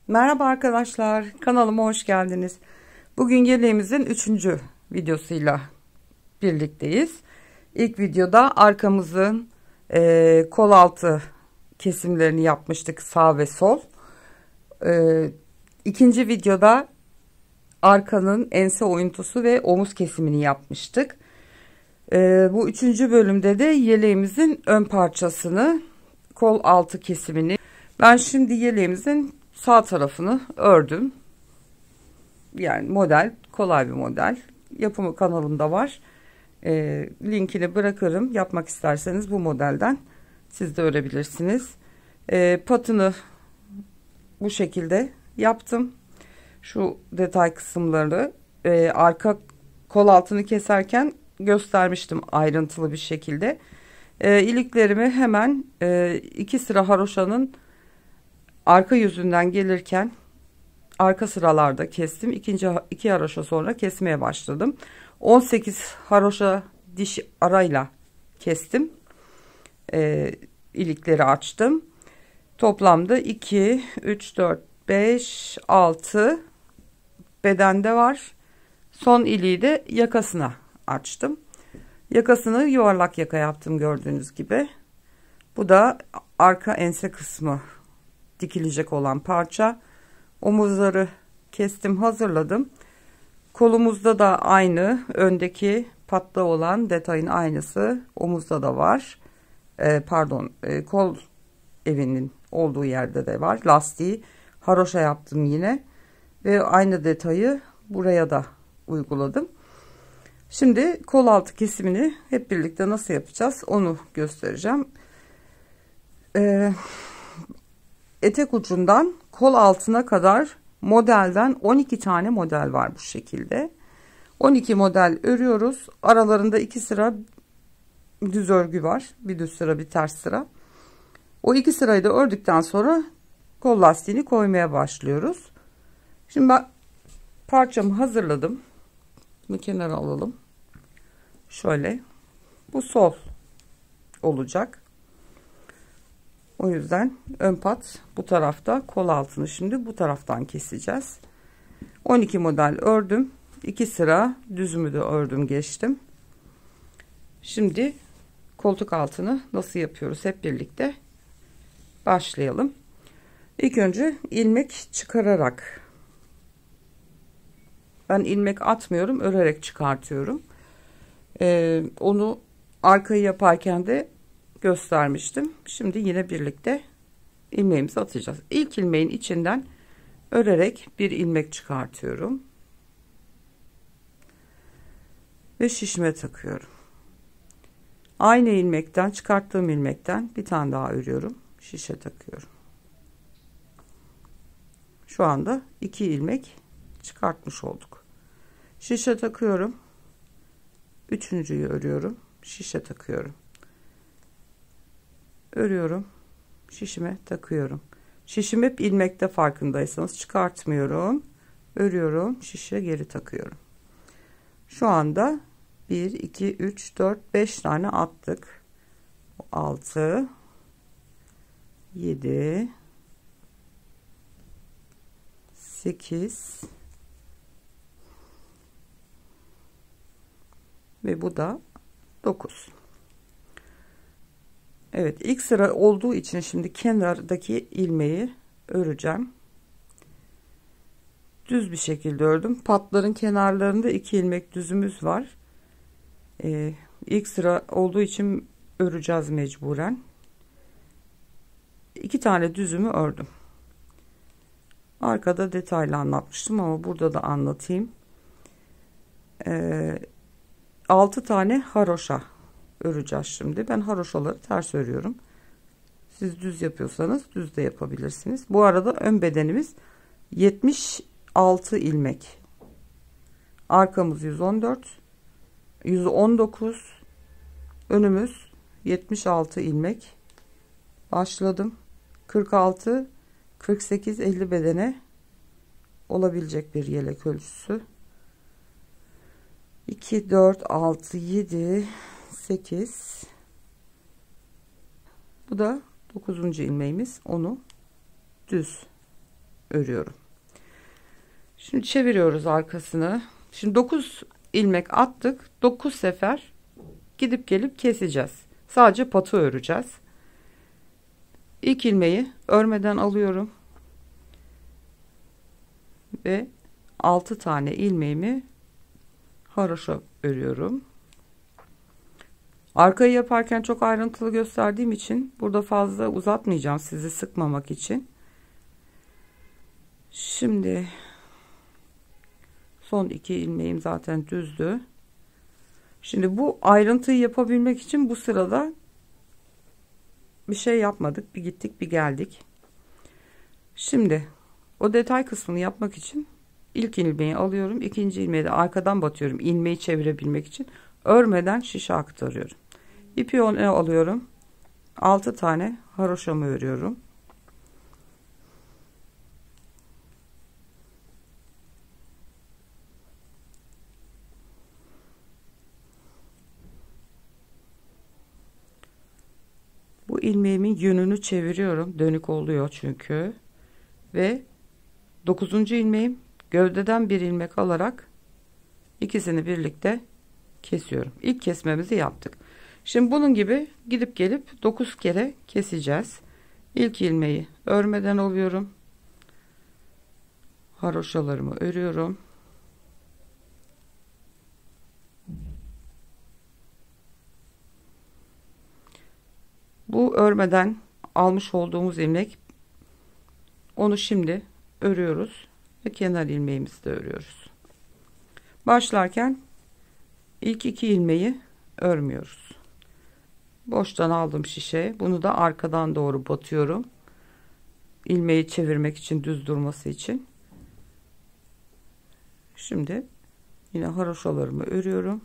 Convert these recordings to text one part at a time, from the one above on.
Merhaba arkadaşlar, kanalıma hoş geldiniz. Bugün yeleğimizin 3. videosuyla birlikteyiz. İlk videoda arkamızın kol altı kesimlerini yapmıştık, sağ ve sol. İkinci videoda arkanın ense oyuntusu ve omuz kesimini yapmıştık. Bu 3. bölümde de yeleğimizin ön parçasını, kol altı kesimini. Ben şimdi yeleğimizin sağ tarafını ördüm. Yani model kolay bir model. Yapımı kanalımda var. Linkini bırakırım. Yapmak isterseniz bu modelden siz de örebilirsiniz. Patını bu şekilde yaptım. Şu detay kısımları arka kol altını keserken göstermiştim ayrıntılı bir şekilde. İliklerimi hemen 2 sıra haroşanın arka yüzünden gelirken arka sıralarda kestim. İki haroşa sonra kesmeye başladım. 18 haroşa diş arayla kestim. İlikleri açtım. Toplamda 2, 3, 4, 5, 6 bedende var. Son iliği de yakasına açtım. Yakasını yuvarlak yaka yaptım gördüğünüz gibi. Bu da arka ense kısmı dikilecek olan parça. Omuzları kestim, hazırladım. Kolumuzda da aynı, öndeki patla olan detayın aynısı omuzda da var. Kol evinin olduğu yerde de var. Lastiği haroşa yaptım yine ve aynı detayı buraya da uyguladım. Şimdi kol altı kesimini hep birlikte nasıl yapacağız onu göstereceğim. Etek ucundan kol altına kadar modelden 12 tane model var bu şekilde. 12 model örüyoruz. Aralarında 2 sıra düz örgü var. Bir düz sıra, bir ters sıra. O 2 sırayı da ördükten sonra kol lastiğini koymaya başlıyoruz. Şimdi ben parçamı hazırladım. Bunu kenara alalım. Şöyle. Bu sol olacak. O yüzden ön pat bu tarafta, kol altını şimdi bu taraftan keseceğiz. 12 model ördüm. 2 sıra düzümü de ördüm, geçtim. Şimdi koltuk altını nasıl yapıyoruz hep birlikte başlayalım. İlk önce ilmek çıkararak, ben ilmek atmıyorum, örerek çıkartıyorum. Onu arkayı yaparken de göstermiştim. Şimdi yine birlikte ilmeğimizi atacağız. İlk ilmeğin içinden örerek bir ilmek çıkartıyorum ve şişime takıyorum. Aynı ilmekten, çıkarttığım ilmekten bir tane daha örüyorum, şişe takıyorum. Şu anda 2 ilmek çıkartmış olduk. Şişe takıyorum, üçüncüyü örüyorum, şişe takıyorum, örüyorum, şişime takıyorum. Şişim hep ilmekte, farkındaysanız çıkartmıyorum, örüyorum, şişe geri takıyorum. Şu anda 1 2 3 4 5 tane attık. 6 7 8 ve bu da 9. Evet, ilk sıra olduğu için şimdi kenardaki ilmeği öreceğim. Düz bir şekilde ördüm. Patların kenarlarında 2 ilmek düzümüz var. İlk sıra olduğu için öreceğiz mecburen. 2 tane düzümü ördüm. Arkada detaylı anlatmıştım ama burada da anlatayım. 6 tane haroşa öreceğiz şimdi. Ben haroşaları ters örüyorum. Siz düz yapıyorsanız düz de yapabilirsiniz. Bu arada ön bedenimiz 76 ilmek. Arkamız 114, 119, önümüz 76 ilmek. Başladım. 46, 48, 50 bedene olabilecek bir yelek ölçüsü. 2, 4, 6, 7, 8. Bu da 9. ilmeğimiz. Onu düz örüyorum. Şimdi çeviriyoruz arkasını. Şimdi 9 ilmek attık. 9 sefer gidip gelip keseceğiz. Sadece patı öreceğiz. İlk ilmeği örmeden alıyorum. Ve 6 tane ilmeğimi haroşa örüyorum. Arkayı yaparken çok ayrıntılı gösterdiğim için burada fazla uzatmayacağım, sizi sıkmamak için. Şimdi son 2 ilmeğim zaten düzdü. Şimdi bu ayrıntıyı yapabilmek için bu sırada bir şey yapmadık. Bir gittik bir geldik. Şimdi o detay kısmını yapmak için ilk ilmeği alıyorum. İkinci ilmeği de arkadan batıyorum. İlmeği çevirebilmek için. Örmeden şişe aktarıyorum. İpi öne alıyorum. 6 tane haroşamı örüyorum. Bu ilmeğimin yönünü çeviriyorum. Dönük oluyor çünkü. Ve 9. ilmeğim, gövdeden bir ilmek alarak ikisini birlikte kesiyorum. İlk kesmemizi yaptık. Şimdi bunun gibi gidip gelip 9 kere keseceğiz. İlk ilmeği örmeden alıyorum. Haroşalarımı örüyorum. Bu örmeden almış olduğumuz ilmek, onu şimdi örüyoruz ve kenar ilmeğimizi de örüyoruz. Başlarken ilk 2 ilmeği örmüyoruz. Boştan aldım şişe. Bunu da arkadan doğru batıyorum. İlmeği çevirmek için, düz durması için. Şimdi yine haroşalarımı örüyorum.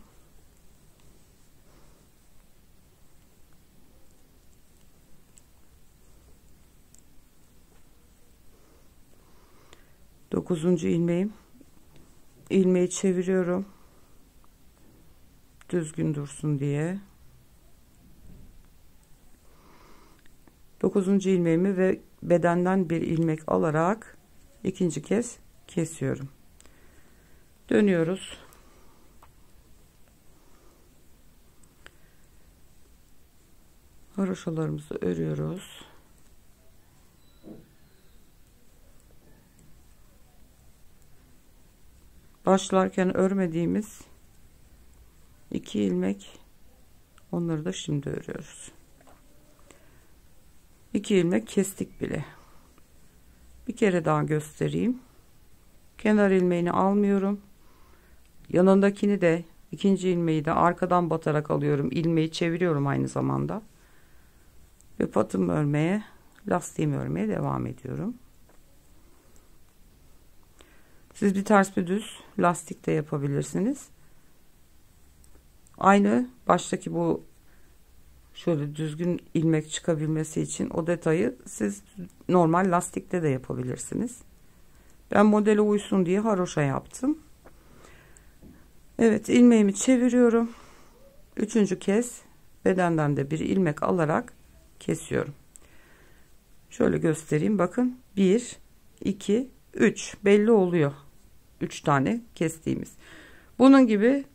Dokuzuncu ilmeğim. İlmeği çeviriyorum. Düzgün dursun diye. 9. ilmeğimi ve bedenden bir ilmek alarak ikinci kez kesiyorum. Dönüyoruz. Haroşalarımızı örüyoruz. Başlarken örmediğimiz 2 ilmek, onları da şimdi örüyoruz. 2 ilmek kestik bile. Bir kere daha göstereyim. Kenar ilmeğini almıyorum. Yanındakini de, ikinci ilmeği de arkadan batarak alıyorum. İlmeği çeviriyorum aynı zamanda. Ve patımı örmeye, lastiğimi örmeye devam ediyorum. Siz bir ters bir düz lastik de yapabilirsiniz. Aynı baştaki bu şöyle düzgün ilmek çıkabilmesi için o detayı siz normal lastikte de yapabilirsiniz. Ben modele uysun diye haroşa yaptım. Evet, ilmeğimi çeviriyorum. Üçüncü kez bedenden de bir ilmek alarak kesiyorum. Şöyle göstereyim, bakın 1 2 3 belli oluyor. 3 tane kestiğimiz. Bunun gibi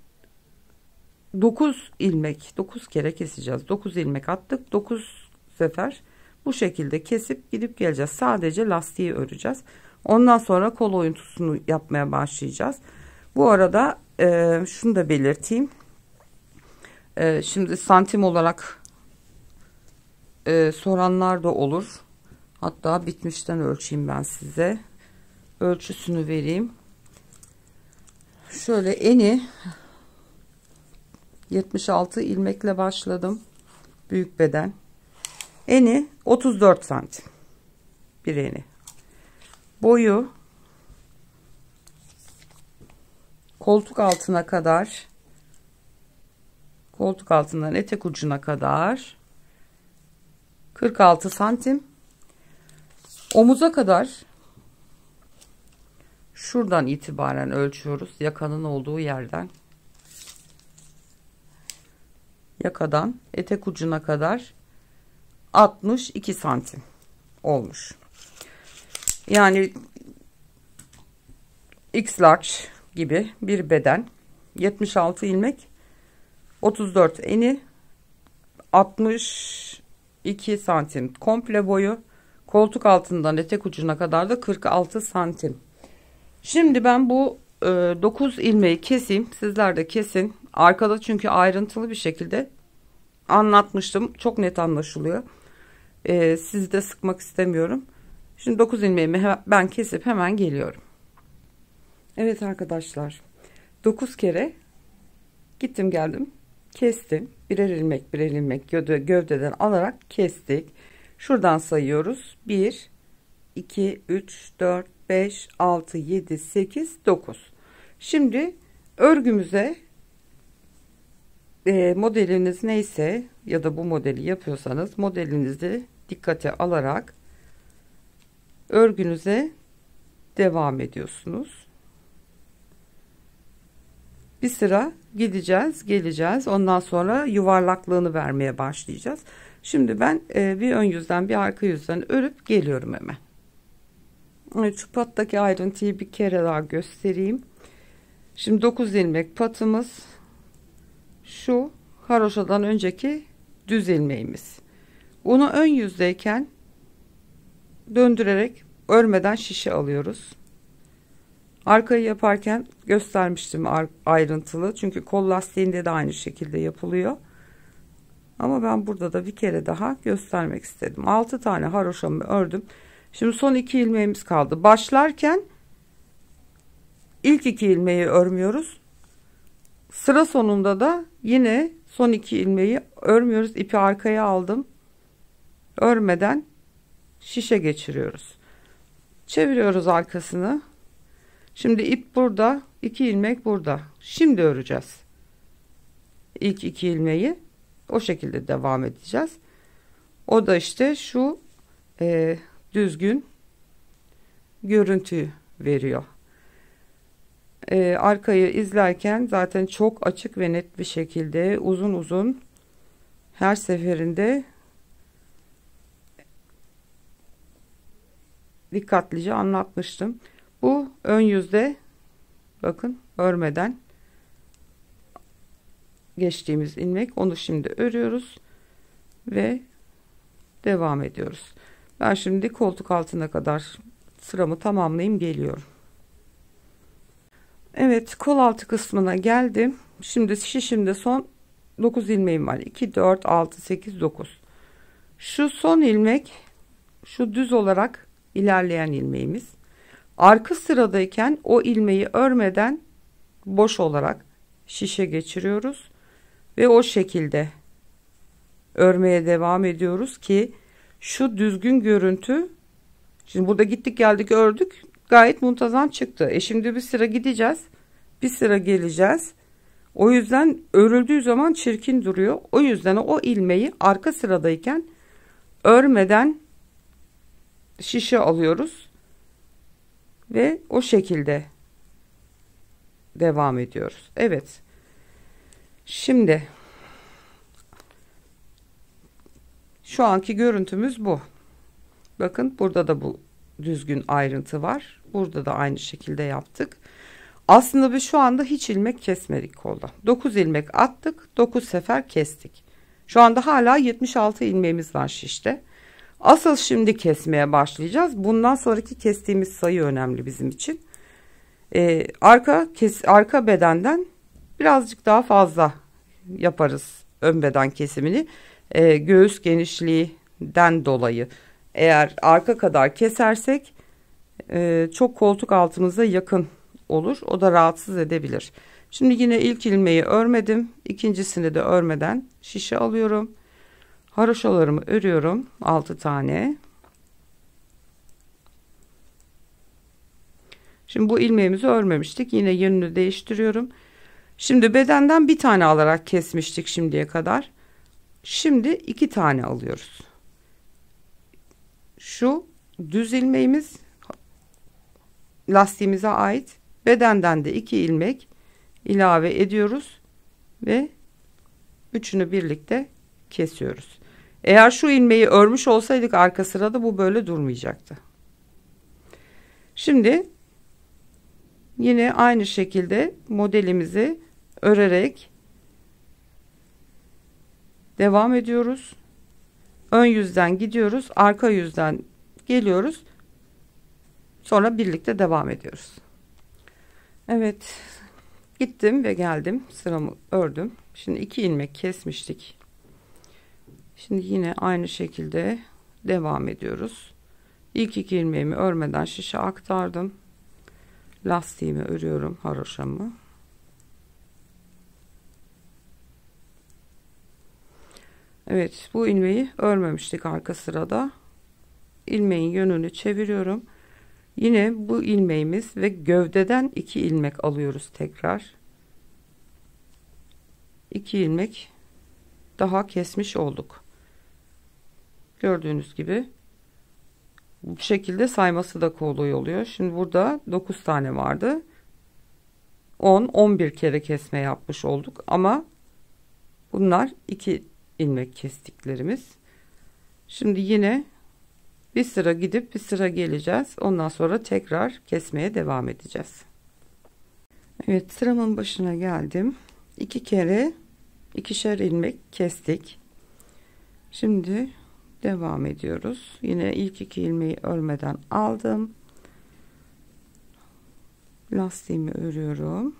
9 ilmek, 9 kere keseceğiz. 9 ilmek attık. 9 sefer bu şekilde kesip gidip geleceğiz. Sadece lastiği öreceğiz. Ondan sonra kol oyuntusunu yapmaya başlayacağız. Bu arada şunu da belirteyim. Şimdi santim olarak soranlar da olur. Hatta bitmişten ölçeyim ben size. Ölçüsünü vereyim. Şöyle eni 76 ilmekle başladım. Büyük beden. Eni 34 santim. Bir eni. Boyu koltuk altına kadar, koltuk altından etek ucuna kadar 46 santim. Omuza kadar şuradan itibaren ölçüyoruz. Yakanın olduğu yerden. Yakadan etek ucuna kadar 62 santim olmuş. Yani X large gibi bir beden, 76 ilmek, 34 eni, 62 santim komple boyu, koltuk altından etek ucuna kadar da 46 santim. Şimdi ben bu 9 ilmeği keseyim, sizler de kesin. Arkada çünkü ayrıntılı bir şekilde anlatmıştım, çok net anlaşılıyor. Sizi de sıkmak istemiyorum. Şimdi 9 ilmeğimi ben kesip hemen geliyorum. Evet arkadaşlar, 9 kere gittim geldim kestim, birer ilmek birer ilmek gövdeden alarak kestik. Şuradan sayıyoruz: 1 2 3 4 5 6 7 8 9. Şimdi örgümüze modeliniz neyse ya da bu modeli yapıyorsanız modelinizi dikkate alarak örgünüze devam ediyorsunuz. Bir sıra gideceğiz, geleceğiz. Ondan sonra yuvarlaklığını vermeye başlayacağız. Şimdi ben bir ön yüzden bir arka yüzden örüp geliyorum hemen. Evet, şu pattaki ayrıntıyı bir kere daha göstereyim. Şimdi 9 ilmek patımız, şu haroşadan önceki düz ilmeğimiz. Bunu ön yüzdeyken döndürerek örmeden şişe alıyoruz. Arkayı yaparken göstermiştim ayrıntılı. Çünkü kol lastiğinde de aynı şekilde yapılıyor. Ama ben burada da bir kere daha göstermek istedim. 6 tane haroşamı ördüm. Şimdi son 2 ilmeğimiz kaldı. Başlarken ilk 2 ilmeği örmüyoruz. Sıra sonunda da yine son 2 ilmeği örmüyoruz. İpi arkaya aldım. Örmeden şişe geçiriyoruz. Çeviriyoruz arkasını. Şimdi ip burada, 2 ilmek burada. Şimdi öreceğiz. İlk 2 ilmeği o şekilde devam edeceğiz. O da işte şu düzgün görüntüyü veriyor. Arkayı izlerken zaten çok açık ve net bir şekilde uzun uzun her seferinde dikkatlice anlatmıştım. Bu ön yüzde, bakın, örmeden geçtiğimiz ilmek. Onu şimdi örüyoruz ve devam ediyoruz. Ben şimdi koltuk altına kadar sıramı tamamlayayım, geliyorum. Evet, kol altı kısmına geldim. Şimdi şişimde son 9 ilmeğim var. 2 4 6 8 9. Şu son ilmek, şu düz olarak ilerleyen ilmeğimiz. Arka sıradayken o ilmeği örmeden boş olarak şişe geçiriyoruz ve o şekilde örmeye devam ediyoruz ki şu düzgün görüntü, şimdi burada gittik geldik ördük, gayet muntazam çıktı. Şimdi bir sıra gideceğiz, bir sıra geleceğiz. O yüzden örüldüğü zaman çirkin duruyor. O yüzden o ilmeği arka sıradayken örmeden şişe alıyoruz ve o şekilde devam ediyoruz. Evet, şimdi şu anki görüntümüz bu. Bakın, burada da bu düzgün ayrıntı var. Burada da aynı şekilde yaptık. Aslında biz şu anda hiç ilmek kesmedik kolda. 9 ilmek attık, 9 sefer kestik. Şu anda hala 76 ilmeğimiz var şişte. Asıl şimdi kesmeye başlayacağız. Bundan sonraki kestiğimiz sayı önemli bizim için. Arka bedenden birazcık daha fazla yaparız ön beden kesimini. Göğüs genişliğinden dolayı. Eğer arka kadar kesersek çok koltuk altımıza yakın olur. O da rahatsız edebilir. Şimdi yine ilk ilmeği örmedim. İkincisini de örmeden şişe alıyorum. Haroşalarımı örüyorum. 6 tane. Şimdi bu ilmeğimizi örmemiştik. Yine yönünü değiştiriyorum. Şimdi bedenden bir tane alarak kesmiştik şimdiye kadar. Şimdi 2 tane alıyoruz. Şu düz ilmeğimiz lastiğimize ait. Bedenden de 2 ilmek ilave ediyoruz ve üçünü birlikte kesiyoruz. Eğer şu ilmeği örmüş olsaydık arka sırada bu böyle durmayacaktı. Şimdi yine aynı şekilde modelimizi örerek devam ediyoruz. Ön yüzden gidiyoruz, arka yüzden geliyoruz. Sonra birlikte devam ediyoruz. Evet, gittim ve geldim, sıramı ördüm. Şimdi 2 ilmek kesmiştik. Şimdi yine aynı şekilde devam ediyoruz. İlk 2 ilmeğimi örmeden şişe aktardım. Lastiğimi örüyorum, haroşamı. Evet, bu ilmeği örmemiştik arka sırada. İlmeğin yönünü çeviriyorum. Yine bu ilmeğimiz ve gövdeden 2 ilmek alıyoruz tekrar. 2 ilmek daha kesmiş olduk. Gördüğünüz gibi bu şekilde sayması da kolay oluyor. Şimdi burada 9 tane vardı. 10-11 kere kesme yapmış olduk ama bunlar 2 ilmek kestiklerimiz. Şimdi yine bir sıra gidip bir sıra geleceğiz. Ondan sonra tekrar kesmeye devam edeceğiz. Evet, sıramın başına geldim. 2 kere 2'şer ilmek kestik. Şimdi devam ediyoruz. Yine ilk 2 ilmeği örmeden aldım. Lastiğimi örüyorum.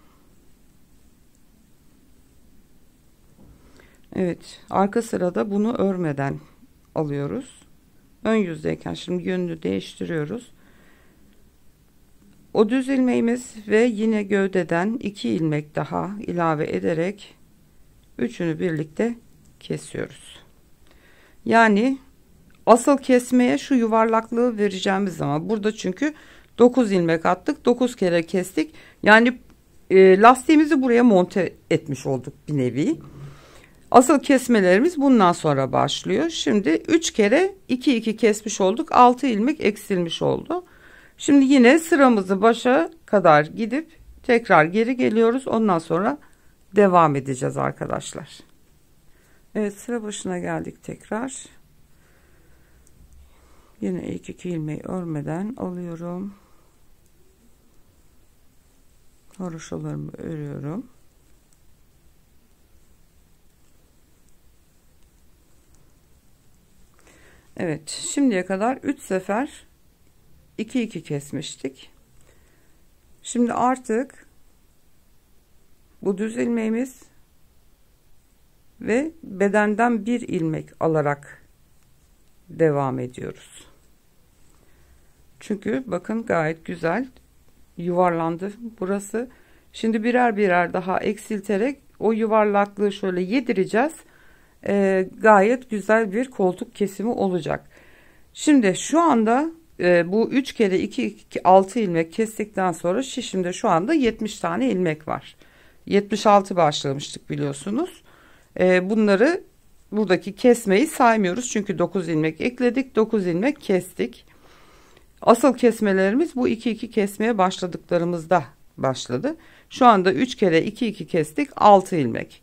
Evet, arka sırada bunu örmeden alıyoruz. Ön yüzdeyken şimdi yönünü değiştiriyoruz. O düz ilmeğimiz ve yine gövdeden 2 ilmek daha ilave ederek üçünü birlikte kesiyoruz. Yani asıl kesmeye şu yuvarlaklığı vereceğimiz zaman burada, çünkü 9 ilmek attık, 9 kere kestik. Yani lastiğimizi buraya monte etmiş olduk bir nevi. Asıl kesmelerimiz bundan sonra başlıyor. Şimdi 3 kere 2 kesmiş olduk. 6 ilmek eksilmiş oldu. Şimdi yine sıramızı başa kadar gidip tekrar geri geliyoruz. Ondan sonra devam edeceğiz arkadaşlar. Evet, sıra başına geldik tekrar. Yine ilk 2 ilmeği örmeden alıyorum. Haroşalarımı örüyorum. Evet, şimdiye kadar 3 sefer 2 kesmiştik. Şimdi artık bu düz ilmeğimiz ve bedenden 1 ilmek alarak devam ediyoruz. Çünkü bakın gayet güzel yuvarlandı burası. Şimdi birer birer daha eksilterek o yuvarlaklığı şöyle yedireceğiz. Gayet güzel bir koltuk kesimi olacak. Şimdi şu anda bu 3 kere 2 6 ilmek kestikten sonra şişimde şu anda 70 tane ilmek var. 76 başlamıştık biliyorsunuz. Bunları, buradaki kesmeyi saymıyoruz çünkü 9 ilmek ekledik, 9 ilmek kestik. Asıl kesmelerimiz bu 2 kesmeye başladıklarımızda başladı. Şu anda 3 kere 2 kestik, 6 ilmek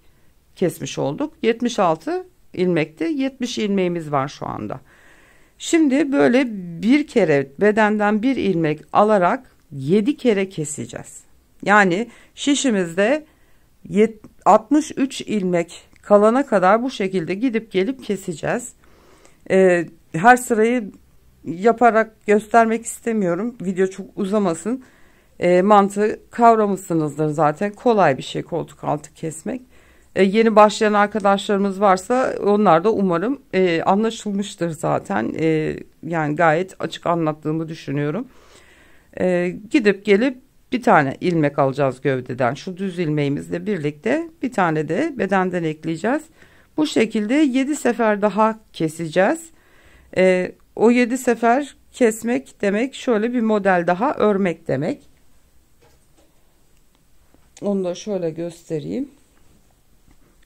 kesmiş olduk. 76 ilmekte 70 ilmeğimiz var şu anda. Şimdi böyle bir kere bedenden 1 ilmek alarak 7 kere keseceğiz. Yani şişimizde 63 ilmek kalana kadar bu şekilde gidip gelip keseceğiz. Her sırayı yaparak göstermek istemiyorum. Video çok uzamasın. Mantığı kavramışsınızdır zaten. Kolay bir şey koltuk altı kesmek. Yeni başlayan arkadaşlarımız varsa onlar da umarım anlaşılmıştır zaten. Yani gayet açık anlattığımı düşünüyorum. Gidip gelip bir tane ilmek alacağız gövdeden. Şu düz ilmeğimizle birlikte bir tane de bedenden ekleyeceğiz. Bu şekilde 7 sefer daha keseceğiz. O 7 sefer kesmek demek şöyle bir model daha örmek demek. Onu da şöyle göstereyim.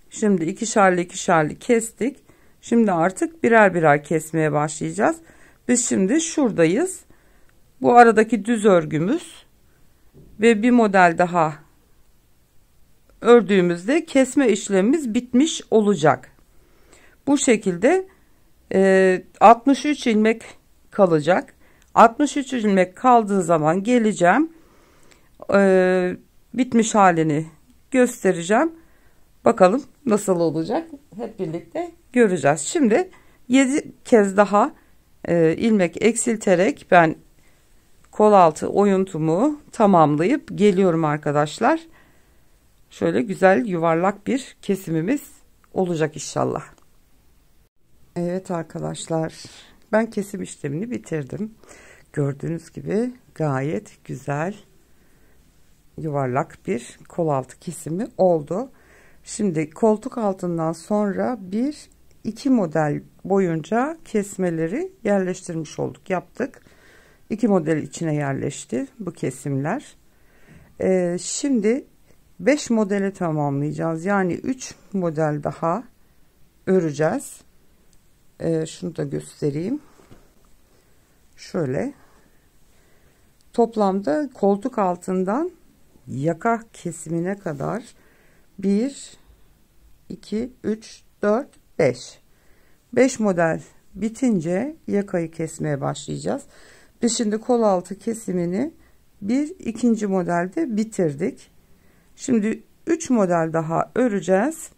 Şimdi ikişerli kestik. Şimdi artık birer birer kesmeye başlayacağız. Biz şimdi şuradayız. Bu aradaki düz örgümüz ve bir model daha ördüğümüzde kesme işlemimiz bitmiş olacak. Bu şekilde 63 ilmek kalacak. 63 ilmek kaldığı zaman geleceğim. bitmiş halini göstereceğim. Bakalım nasıl olacak. Hep birlikte göreceğiz. Şimdi 7 kez daha ilmek eksilterek ben kol altı oyuntumu tamamlayıp geliyorum arkadaşlar. Şöyle güzel yuvarlak bir kesimimiz olacak inşallah. Evet arkadaşlar, ben kesim işlemini bitirdim. Gördüğünüz gibi gayet güzel yuvarlak bir kol altı kesimi oldu. Şimdi koltuk altından sonra iki model boyunca kesmeleri yerleştirmiş olduk, yaptık. 2 model içine yerleşti bu kesimler. Şimdi 5 modeli tamamlayacağız. Yani 3 model daha öreceğiz. Şunu da göstereyim. Şöyle. Toplamda koltuk altından yaka kesimine kadar 1, 2, 3, 4, 5 model bitince yakayı kesmeye başlayacağız. Biz şimdi kol altı kesimini ikinci modelde bitirdik. Şimdi 3 model daha öreceğiz.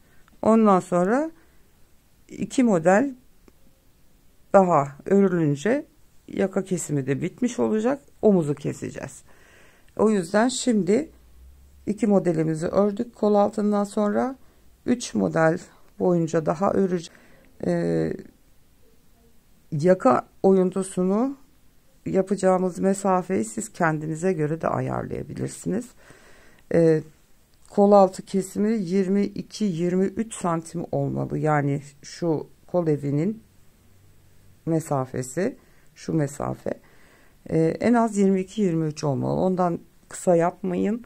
Ondan sonra 2 model daha örülünce yaka kesimi de bitmiş olacak. Omuzu keseceğiz. O yüzden şimdi 2 modelimizi ördük. Kol altından sonra 3 model boyunca daha öreceğiz. Yaka oyuntusunu yapacağımız mesafeyi siz kendinize göre de ayarlayabilirsiniz. Kol altı kesimi 22-23 santim olmalı. Yani şu kol evinin mesafesi, şu mesafe en az 22-23 olmalı. Ondan kısa yapmayın.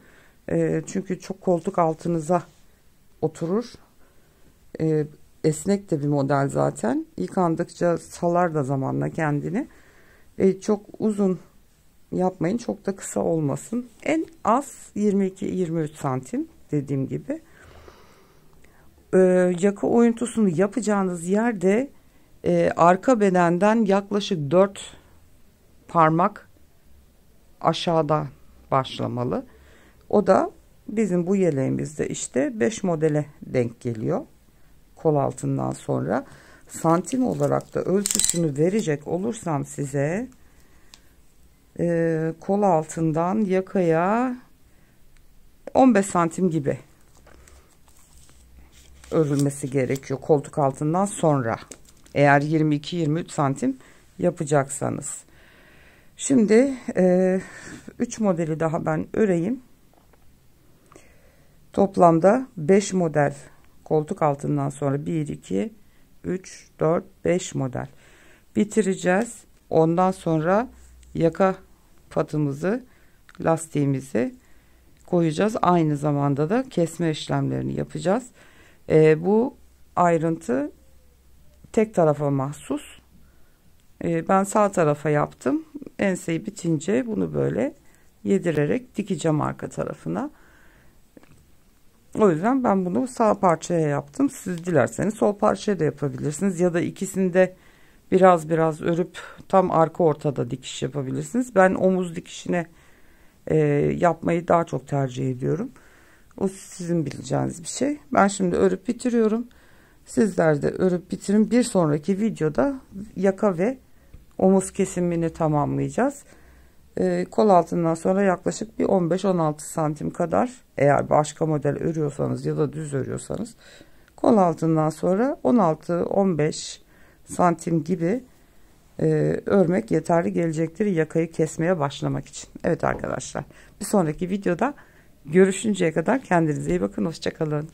Çünkü çok koltuk altınıza oturur. Esnek de bir model zaten. Yıkandıkça salar da zamanla kendini. Çok uzun yapmayın. Çok da kısa olmasın. En az 22-23 santim dediğim gibi. Yaka oyuntusunu yapacağınız yerde arka bedenden yaklaşık 4 parmak aşağıda başlamalı. O da bizim bu yeleğimizde işte 5 modele denk geliyor. Kol altından sonra santim olarak da ölçüsünü verecek olursam size kol altından yakaya 15 santim gibi örülmesi gerekiyor koltuk altından sonra, eğer 22-23 santim yapacaksanız. Şimdi 3 modeli daha ben öreyim. Toplamda 5 model koltuk altından sonra 1 2 3 4 5 model bitireceğiz. Ondan sonra yaka patımızı, lastiğimizi koyacağız. Aynı zamanda da kesme işlemlerini yapacağız. Bu ayrıntı tek tarafa mahsus. Ben sağ tarafa yaptım. Enseyi bitince bunu böyle yedirerek dikeceğim arka tarafına. O yüzden ben bunu sağ parçaya yaptım. Siz dilerseniz sol parçaya da yapabilirsiniz. Ya da ikisini de biraz biraz örüp tam arka ortada dikiş yapabilirsiniz. Ben omuz dikişine yapmayı daha çok tercih ediyorum. O sizin bileceğiniz bir şey. Ben şimdi örüp bitiriyorum. Sizler de örüp bitirin. Bir sonraki videoda yaka ve omuz kesimini tamamlayacağız. Kol altından sonra yaklaşık bir 15-16 santim kadar, eğer başka model örüyorsanız ya da düz örüyorsanız, kol altından sonra 16-15 santim gibi örmek yeterli gelecektir yakayı kesmeye başlamak için. Evet arkadaşlar, bir sonraki videoda görüşünceye kadar kendinize iyi bakın. Hoşça kalın.